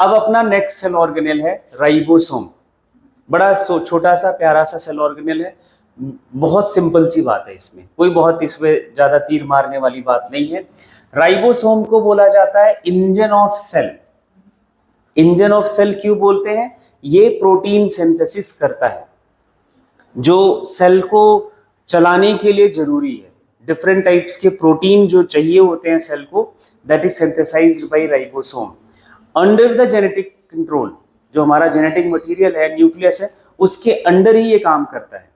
अब अपना next cell organelle है राइबोसोम। बड़ा छोटा सा प्यारा सा सेल ऑर्गेनेल है, बहुत सिंपल सी बात है, इसमें कोई बहुत इसमें ज्यादा तीर मारने वाली बात नहीं है। राइबोसोम को बोला जाता है engine of cell. Engine of cell क्यों बोलते हैं? ये प्रोटीन सिंथेसिस करता है जो सेल को चलाने के लिए जरूरी है। डिफरेंट टाइप्स के प्रोटीन जो चाहिए होते हैं सेल को, that is synthesized by ribosome under the genetic control. जो हमारा जेनेटिक मटेरियल है, न्यूक्लियस है, उसके अंडर ही ये काम करता है।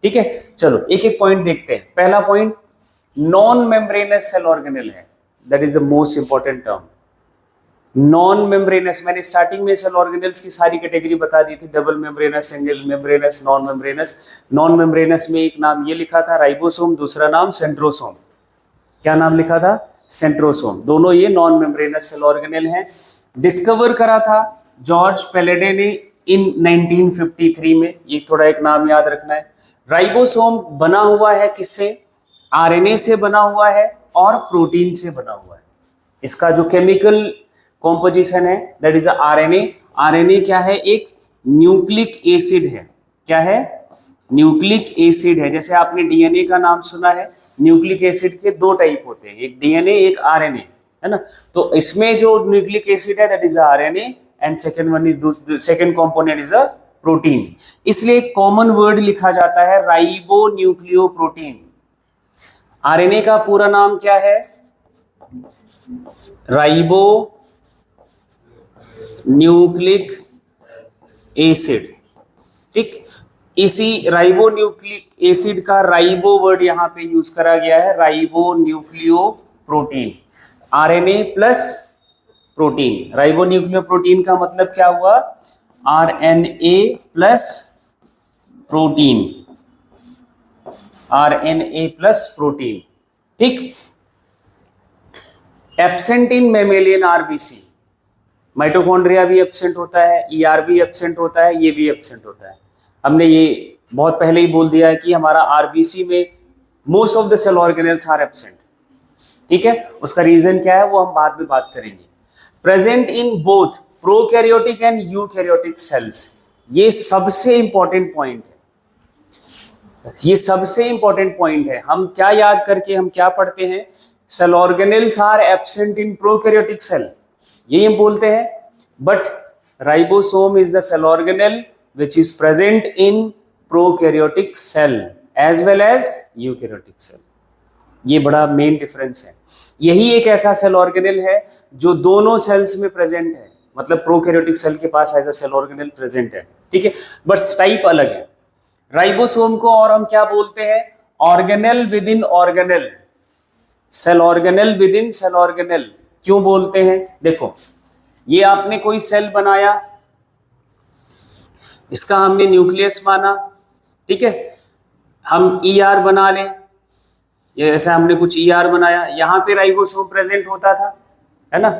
ठीक है, चलो एक एक पॉइंट देखते हैं। पहला point, non membranous cell organelle है, that is the most important term. Non membranous, मैंने स्टार्टिंग में सेल ऑर्गेनेल्स की सारी कैटेगरी बता दी थी, double membranous, single membranous, non membranous. Non membranous में एक नाम ये लिखा था राइबोसोम, दूसरा नाम सेंट्रोसोम। क्या नाम लिखा था? सेंट्रोसोम। दोनों ये नॉन मेम्ब्रेनस सेल ऑर्गेनेल हैं। डिस्कवर करा था जॉर्ज पेलेडे ने इन 1953 में। ये थोड़ा एक नाम याद रखना है। राइबोसोम बना हुआ है किससे? आरएनए से बना हुआ है और प्रोटीन से बना हुआ है। इसका जो केमिकल कॉम्पोजिशन है दैट इज आरएनए। आरएनए क्या है? एक न्यूक्लिक एसिड है। क्या है? न्यूक्लिक एसिड है। जैसे आपने डीएनए का नाम सुना है, न्यूक्लिक एसिड के दो टाइप होते हैं, एक डीएनए एक आरएनए, है ना। तो इसमें जो न्यूक्लिक एसिड है that is RNA and second component is the protein. इसलिए एक कॉमन वर्ड लिखा जाता है राइबो न्यूक्लियोप्रोटीन। आरएनए का पूरा नाम क्या है? Ribonucleic acid. ठीक, इसी राइबो न्यूक्लिक एसिड का राइबो वर्ड यहां पे यूज करा गया है, ribonucleoprotein. RNA plus protein. Ribonucleoprotein का मतलब क्या हुआ? RNA plus protein. RNA plus protein. ठीक, absent in mammalian RBC. Mitochondria भी एब्सेंट होता है, ईआर भी एब्सेंट होता है, ये भी एब्सेंट होता है। हमने ये बहुत पहले ही बोल दिया है कि हमारा आरबीसी में most of the cell organelles are absent. ठीक है, उसका रीजन क्या है वो हम बाद में बात करेंगे। Present in both prokaryotic and eukaryotic cells. ये सबसे इंपॉर्टेंट पॉइंट है। ये सबसे इंपॉर्टेंट पॉइंट है। हम क्या याद करके हम क्या पढ़ते हैं? Cell organelles are absent in prokaryotic cell, यही हम बोलते हैं। But ribosome is the cell organelle which is present in prokaryotic cell as well as eukaryotic cell। ये बड़ा मेन डिफरेंस है। यही एक ऐसा सेल ऑर्गेनेल है जो दोनों सेल्स में प्रेजेंट है, मतलब प्रोकैरियोटिक सेल के पास ऐसा सेल ऑर्गेनेल प्रेजेंट है। ठीक है, बट टाइप अलग है। राइबोसोम को और हम क्या बोलते हैं? Organelle within organelle, cell organelle within cell organelle. क्यों बोलते हैं? देखो, ये आपने कोई सेल बनाया, इसका हमने न्यूक्लियस माना, ठीक है, हम ईआर बना लें, ये ऐसा हमने कुछ ईआर बनाया, यहां पे राइबोसोम प्रेजेंट होता था, है ना।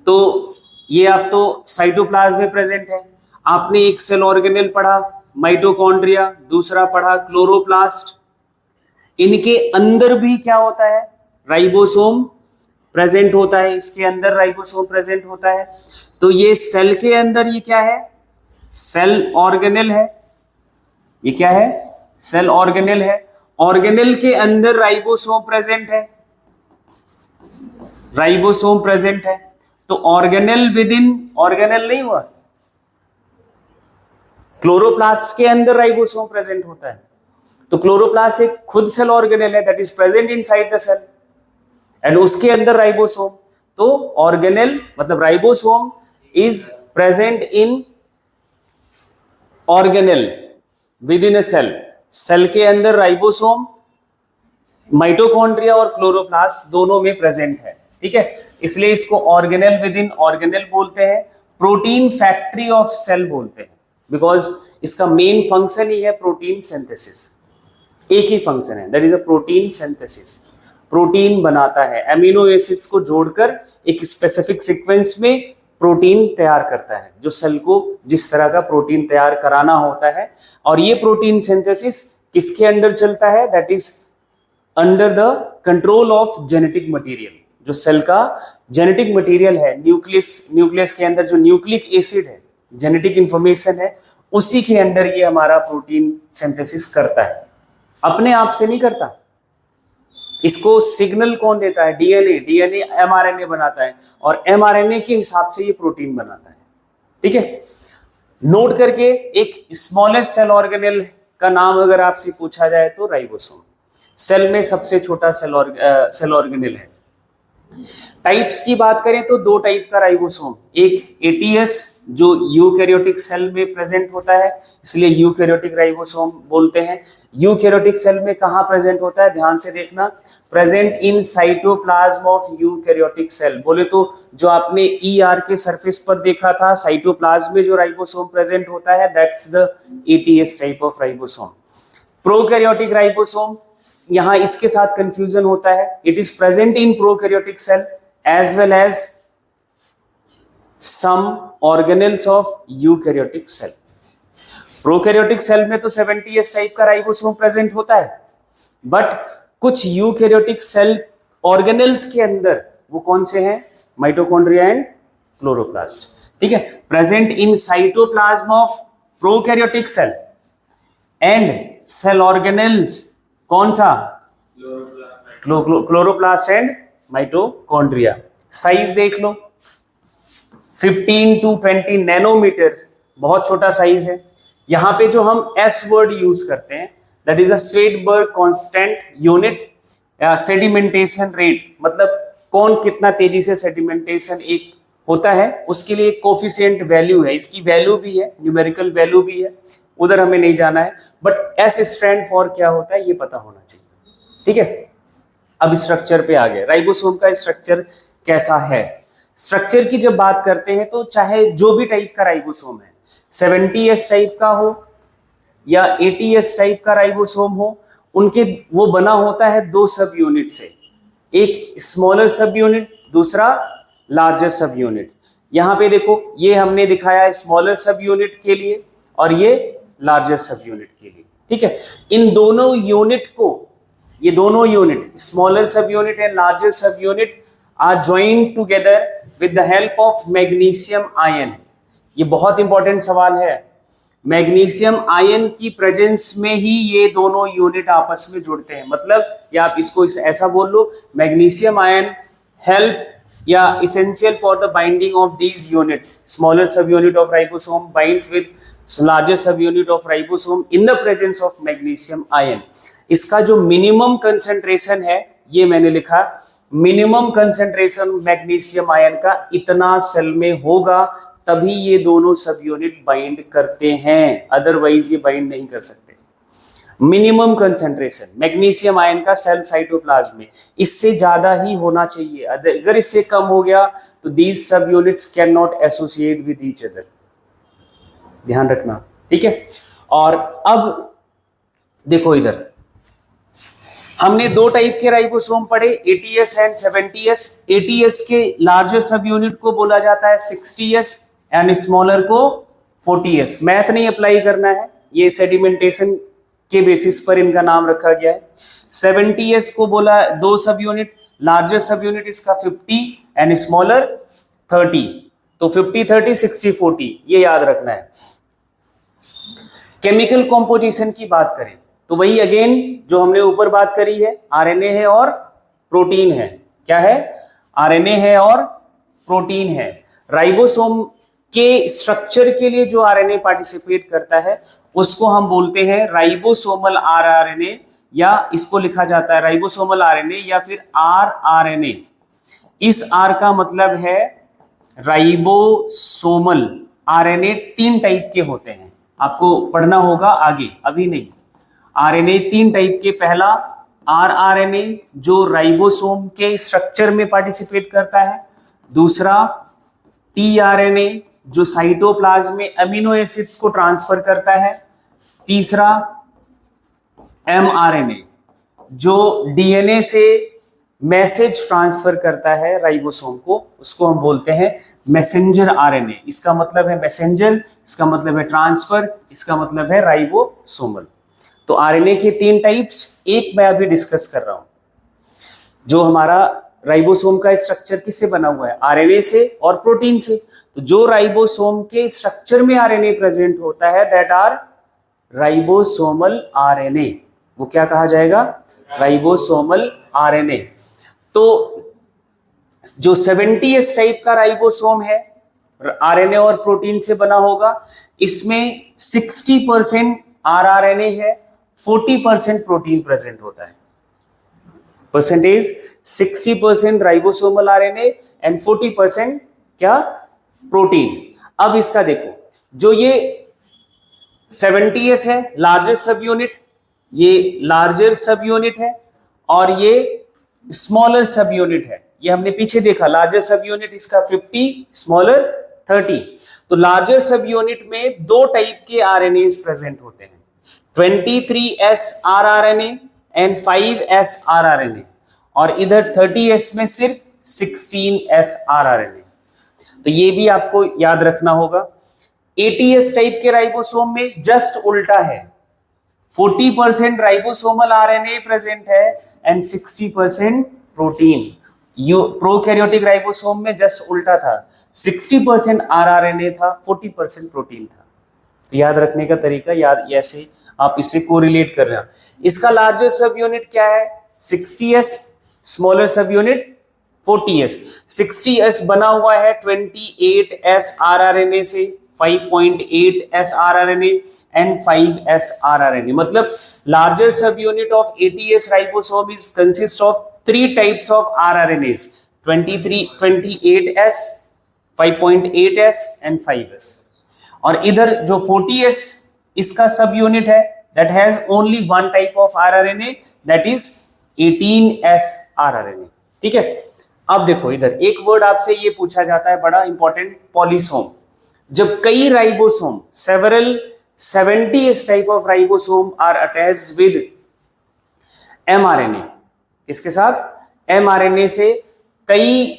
तो ये आप तो साइटोप्लाज्म में प्रेजेंट है। आपने एक सेल ऑर्गेनेल पढ़ा माइटोकॉन्ड्रिया, दूसरा पढ़ा क्लोरोप्लास्ट। इनके अंदर भी क्या होता है? राइबोसोम प्रेजेंट होता है, इसके अंदर राइबोसोम प्रेजेंट होता है। तो ये सेल के अंदर ये क्या है? सेल ऑर्गेनेल है। ये क्या है? सेल ऑर्गेनेल है। ऑर्गेनेल के अंदर राइबोसोम प्रेजेंट है, राइबोसोम प्रेजेंट है। तो ऑर्गेनेल विद इन ऑर्गेनेल नहीं हुआ। क्लोरोप्लास्ट के अंदर राइबोसोम प्रेजेंट होता है, तो क्लोरोप्लास्ट एक खुद सेल ऑर्गेनेल है that is present inside the cell and उसके अंदर राइबोसोम। तो ऑर्गेनेल मतलब ribosome is present in organelle within a cell. Cell के अंदर राइबोसोम, माइटोकॉन्ड्रिया और क्लोरोप्लास्ट दोनों में प्रेजेंट है। ठीक है, इसलिए इसको ऑर्गेनेल विद इन ऑर्गेनेल बोलते हैं। प्रोटीन फैक्ट्री ऑफ सेल बोलते हैं बिकॉज इसका मेन फंक्शन ही है प्रोटीन सिंथेसिस। एक ही फंक्शन है, that is a protein synthesis. Protein बनाता है, अमीनो एसिड्स को जोड़कर एक स्पेसिफिक सीक्वेंस में प्रोटीन तैयार करता है, जो सेल को जिस तरह का प्रोटीन तैयार कराना होता है। और ये प्रोटीन सिंथेसिस किसके अंडर चलता है? That is under the control of genetic material. जो सेल का जेनेटिक मटेरियल है, न्यूक्लियस के अंदर जो न्यूक्लिक एसिड है, जेनेटिक इंफॉर्मेशन है, उसी के अंदर ये हमारा प्रोटीन सिंथेसिस करता है, अपने आप से नहीं करता। इसको सिग्नल कौन देता है? डीएनए एमआरएनए बनाता है और एमआरएनए के हिसाब से ये प्रोटीन बनाता है। ठीक है, नोट करके एक स्मॉलेस्ट सेल ऑर्गेनेल का नाम अगर आपसे पूछा जाए तो राइबोसोम सेल में सबसे छोटा सेल ऑर्गेनेल है। टाइप्स की बात करें तो दो टाइप का राइबोसोम, एक एटीएस जो यूकैरियोटिक सेल में प्रेजेंट होता है, इसलिए यूकैरियोटिक राइबोसोम बोलते हैं। यूकैरियोटिक सेल में कहां प्रेजेंट होता है? ध्यान से देखना, present in cytoplasm of eukaryotic cell. बोले तो जो आपने ईआर के सरफेस पर देखा था, साइटोप्लाज्म में जो राइबोसोम प्रेजेंट होता है, that's the eighty S type of ribosome. Prokaryotic ribosome, यहां इसके साथ कंफ्यूजन होता है, it is present in prokaryotic cell as well as some organelles of eukaryotic cell. Prokaryotic cell में तो 70s टाइप का राइबोसोम प्रेजेंट होता है, बट कुछ यूकैरियोटिक सेल ऑर्गेनेल्स के अंदर वो कौन से हैं? Mitochondria and chloroplast. ठीक है, present in cytoplasm of prokaryotic cell and cell organelles कौन सा? Chloroplast and mitochondria. साइज देख लो, 15 to 20 नैनोमीटर, बहुत छोटा साइज है। यहां पे जो हम एस वर्ड यूज करते हैं, that is a Svedberg constant unit या सेडिमेंटेशन रेट, मतलब कौन कितना तेजी से सेडिमेंटेशन एक होता है, उसके लिए एक कोफिशिएंट वैल्यू है। इसकी वैल्यू भी है, न्यूमेरिकल वैल्यू भी है, उधर हमें नहीं जाना है, बट एस स्टैंड फॉर क्या होता है ये पता होना चाहिए। ठीक है, अब स्ट्रक्चर पे आ गए। राइबोसोम का स्ट्रक्चर कैसा है? स्ट्रक्चर की जब बात करते हैं तो चाहे जो भी टाइप का राइबोसोम है, 70s टाइप का हो या 80s टाइप का राइबोसोम हो, उनके वो बना होता है दो सब यूनिट से, एक स्मॉलर सब यूनिट, दूसरा लार्जर सब यूनिट। यहां पे देखो, ये हमने दिखाया स्मॉलर सब यूनिट के लिए और ये लार्जर सब यूनिट के लिए। ठीक है, इन दोनों यूनिट को, ये दोनों unit smaller subunit and larger subunit are joined together with the help of magnesium ion. ये बहुत इंपॉर्टेंट सवाल है। मैग्नीशियम आयन की प्रेजेंस में ही ये दोनों यूनिट आपस में जुड़ते हैं, मतलब या आप इसको ऐसा बोल लो, मैग्नीशियम आयन हेल्प या essential for the binding of these units. Smaller subunit of ribosome binds with larger subunit of ribosome in the presence of magnesium ion. इसका जो मिनिमम कंसेंट्रेशन है, ये मैंने लिखा, मिनिमम कंसेंट्रेशन मैग्नीशियम आयन का इतना cell में होगा तभी ये दोनों सब यूनिट बाइंड करते हैं, अदरवाइज ये बाइंड नहीं कर सकते। मिनिमम कंसेंट्रेशन मैग्नीशियम आयन का सेल साइटोप्लाज्म में, इससे ज्यादा ही होना चाहिए। अगर इससे कम हो गया तो these sub units can not associate with each other, ध्यान रखना। ठीक है, और अब देखो इधर हमने दो टाइप के राइबोसोम पढ़े, एटीएस एंड 70s। एटीएस के लार्जर सब यूनिट को बोला जाता है 60s एंड स्मॉलर को 40s। मैथ नहीं अप्लाई करना है, ये सेडिमेंटेशन के बेसिस पर इनका नाम रखा गया है। 70s को बोला दो सब यूनिट, लार्जर सब यूनिट इसका 50 एंड स्मॉलर 30, तो 50-30 60-40 ये याद रखना है। केमिकल कॉम्पोजिशन की बात करें तो वही अगेन जो हमने ऊपर बात करी है, आरएनए है और प्रोटीन है। क्या है? आरएनए है और प्रोटीन है। राइबोसोम के स्ट्रक्चर के लिए जो आरएनए पार्टिसिपेट करता है उसको हम बोलते हैं राइबोसोमल आरआरएनए, या इसको लिखा जाता है राइबोसोमल आरएनए या फिर आरआरएनए। इस आर का मतलब है राइबोसोमल। आरएनए 3 टाइप के होते हैं, आपको पढ़ना होगा आगे, अभी नहीं। आरएनए 3 टाइप के, पहला आरआरएनए जो राइबोसोम के स्ट्रक्चर में पार्टिसिपेट करता है, दूसरा टीआरएनए जो साइटोप्लाज्म में अमीनो एसिड्स को ट्रांसफर करता है, तीसरा एमआरएनए जो डीएनए से मैसेज ट्रांसफर करता है राइबोसोम को, उसको हम बोलते हैं मैसेंजर आरएनए। इसका मतलब है मैसेंजर, इसका मतलब है ट्रांसफर, इसका मतलब है राइबोसोमल। तो आरएनए के 3 टाइप्स, एक मैं अभी डिस्कस कर रहा हूं जो हमारा राइबोसोम का स्ट्रक्चर किससे बना हुआ है? आरएनए से और प्रोटीन से। तो जो राइबोसोम के स्ट्रक्चर में आरएनए प्रेजेंट होता है दैट आर राइबोसोमल आरएनए। वो क्या कहा जाएगा? Ribosomal RNA. तो जो 70S टाइप का राइबोसोम है, आरएनए और प्रोटीन से बना होगा, इसमें 60% आरआरएनए है, 40% प्रोटीन प्रेजेंट होता है। परसेंटेज 60% राइबोसोमल आरएनए एंड 40% क्या? प्रोटीन। अब इसका देखो, जो ये 70S है लार्जर सब यूनिट, ये लार्जर सब यूनिट है और ये स्मॉलर सब यूनिट है। ये हमने पीछे देखा, लार्जर सब यूनिट इसका 50, स्मॉलर 30। तो लार्जर सब यूनिट में दो टाइप के आरएनए प्रेजेंट होते हैं, 23S rRNA and 5S rRNA, और इधर 30S में सिर्फ 16S rRNA। तो ये भी आपको याद रखना होगा। 80S टाइप के राइबोसोम में जस्ट उल्टा है, 40% राइबोसोमल आरएनए प्रेजेंट है एंड 60% प्रोटीन। प्रोकैरियोटिक राइबोसोम में जस्ट उल्टा था, 60% आरआरएनए था, 40% प्रोटीन था। तो याद रखने का तरीका याद ऐसे आप इसे कोरिलेट कर रहे हैं। इसका लार्जर सब यूनिट क्या है? 60S, स्मॉलर सब यूनिट 40S। 60S बना हुआ है 28S rRNA से, 5.8S rRNA and 5S rRNA। मतलब लार्जर सब unit of 80S ribosome is consist of 3 types of rRNAs, 28S, 5.8S and 5S। और इधर जो 40S इसका सब यूनिट है that has only one type of rRNA that is 18S rRNA। ठीक है। अब देखो, इधर एक वर्ड आपसे ये पूछा जाता है बड़ा इंपॉर्टेंट, पॉलीसोम। जब कई ribosome, several 70S type of ribosome are attached with mRNA, किसके साथ? mRNA से कई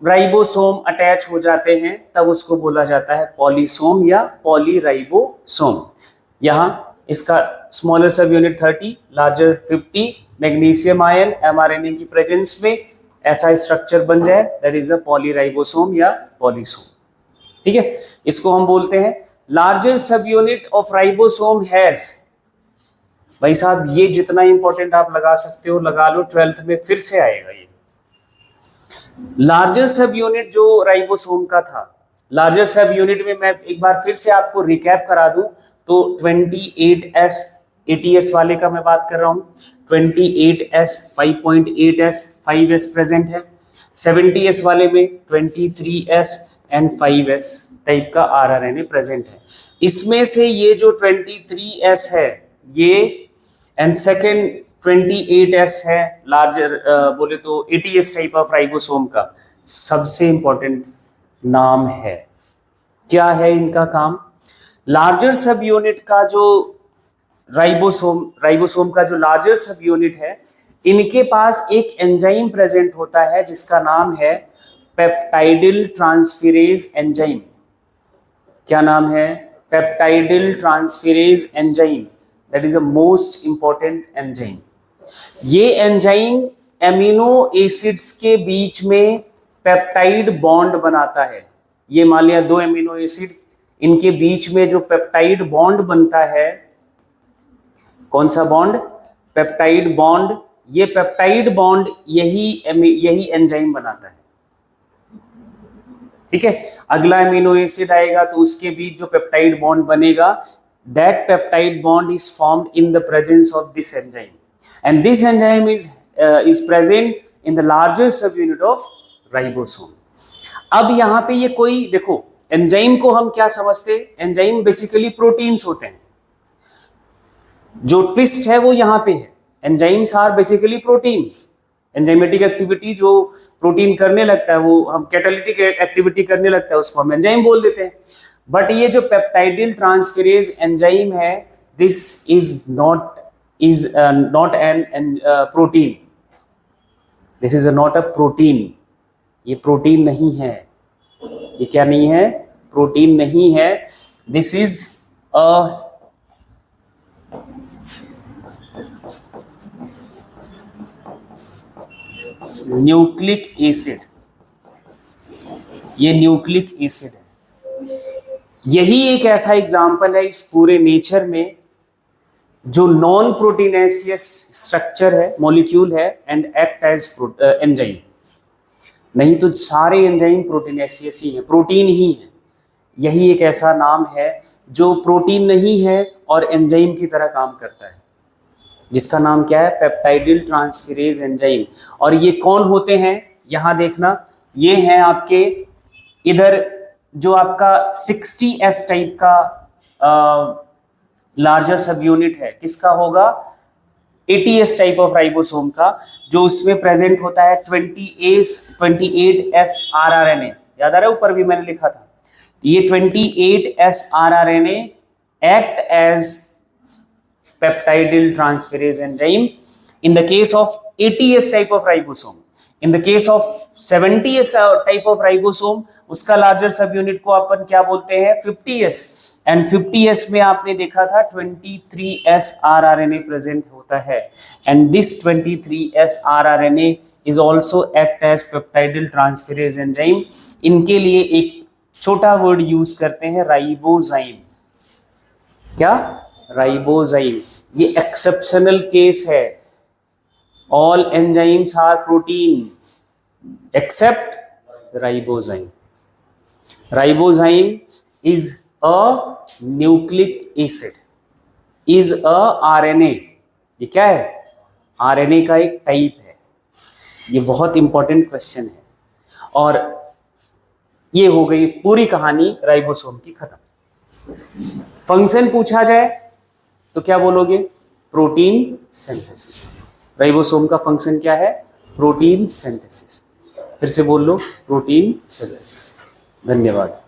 राइबोसोम अटैच हो जाते हैं, तब उसको बोला जाता है पॉलीसोम या पॉलीराइबोसोम। यहां इसका स्मॉलर सब unit 30, larger 50, magnesium ion mRNA की प्रेजेंस में ऐसा स्ट्रक्चर बन जाए दैट इज द पॉलीराइबोसोम या पॉलीसोम। ठीक है। इसको हम बोलते हैं लार्जर सब यूनिट ऑफ राइबोसोम हैज। भाई साहब, ये जितना इंपॉर्टेंट आप लगा सकते हो लगा लो, 12th में फिर से आएगा ये। लार्जर सब यूनिट जो राइबोसोम का था, लार्जर सब यूनिट में मैं एक बार फिर से आपको रिकैप करा दूं तो 28S 80S वाले का मैं बात कर रहा हूं, 28S, 5.8S, 5S प्रेजेंट है। 70S वाले में 23S एंड 5S टाइप का rRNA प्रेजेंट है। इसमें से ये जो 23S है ये एंड सेकेंड 28S है, लार्जर बोले तो 80S टाइप ऑफ राइबोसोम का सबसे इंपॉर्टेंट नाम है। क्या है इनका काम? लार्जर सब यूनिट का जो राइबोसोम का जो लार्जर सब यूनिट है, इनके पास एक एंजाइम प्रेजेंट होता है जिसका नाम है पेप्टाइडिल ट्रांसफेरेज एंजाइम। क्या नाम है? Peptidyl transferase enzyme, that is a most important enzyme. ये एंजाइम एमिनो एसिड्स के बीच में पेप्टाइड बॉन्ड बनाता है। ये मान लिया 2 एमिनो एसिड, इनके बीच में जो पेप्टाइड बॉन्ड बनता है, कौन सा बॉन्ड? Peptide bond. ये पेप्टाइड बॉन्ड यही एंजाइम बनाता है। ठीक है। अगला एमिनो एसिड आएगा तो उसके बीच जो पेप्टाइड बॉन्ड बनेगा, that peptide bond is formed in the presence of this enzyme and this enzyme is present in the larger सब यूनिट ऑफ राइबोसोम। अब यहाँ पे ये कोई देखो, एंजाइम को हम क्या समझते हैं? एंजाइम बेसिकली प्रोटीन्स होते हैं। जो ट्विस्ट है वो यहाँ पे है, enzymes are basically protein. Enzymatic activity जो प्रोटीन करने लगता है, वो हम कैटालिटिक एक्टिविटी करने लगता है, उसको हम एंजाइम बोल देते हैं। बट ये जो पेप्टाइडिल ट्रांसफेरेज एंजाइम है, this is not an protein, this is not a protein. ये प्रोटीन नहीं है। ये क्या नहीं है? प्रोटीन नहीं है। This is a nucleic acid, ये न्यूक्लिक एसिड है। यही एक ऐसा एग्जाम्पल है इस पूरे नेचर में जो नॉन प्रोटीनेशियस स्ट्रक्चर है, मॉलिक्यूल है, एंड एक्ट एज एंजाइम। नहीं तो सारे एंजाइम प्रोटीनेशियस ही हैं, प्रोटीन ही है। यही एक ऐसा नाम है जो प्रोटीन नहीं है और एंजाइम की तरह काम करता है, जिसका नाम क्या है? Peptidyl transferase enzyme. और ये कौन होते हैं? यहां देखना, ये हैं आपके इधर जो आपका 60S टाइप का लार्जर सब यूनिट है, किसका होगा? 80S टाइप ऑफ राइबोसोम का, जो उसमें प्रेजेंट होता है 28S rRNA। याद आ रहा है? ऊपर भी मैंने लिखा था। ये 28S rRNA act as peptidyl transferase enzyme in the case of 80S type of ribosome. In the case of 70S type of ribosome, उसका larger सब यूनिट को अपन क्या बोलते हैं? 50S। एंड 50S में आपने देखा था 23S rRNA प्रेजेंट होता है, and this 23S rRNA is also act as peptidyl transferase enzyme. इनके लिए एक छोटा वर्ड यूज करते हैं, राइबोजाइम। क्या? राइबोजाइम। ये एक्सेप्शनल केस है। All enzymes are protein except ribozyme. Ribozyme is a nucleic acid, is a RNA. ये क्या है? आरएनए का एक टाइप है। ये बहुत इंपॉर्टेंट क्वेश्चन है। और ये हो गई पूरी कहानी राइबोसोम की खत्म। फंक्शन पूछा जाए तो क्या बोलोगे? Protein synthesis. राइबोसोम का फंक्शन क्या है? Protein synthesis. फिर से बोल लो, प्रोटीन सिंथेसिस। धन्यवाद।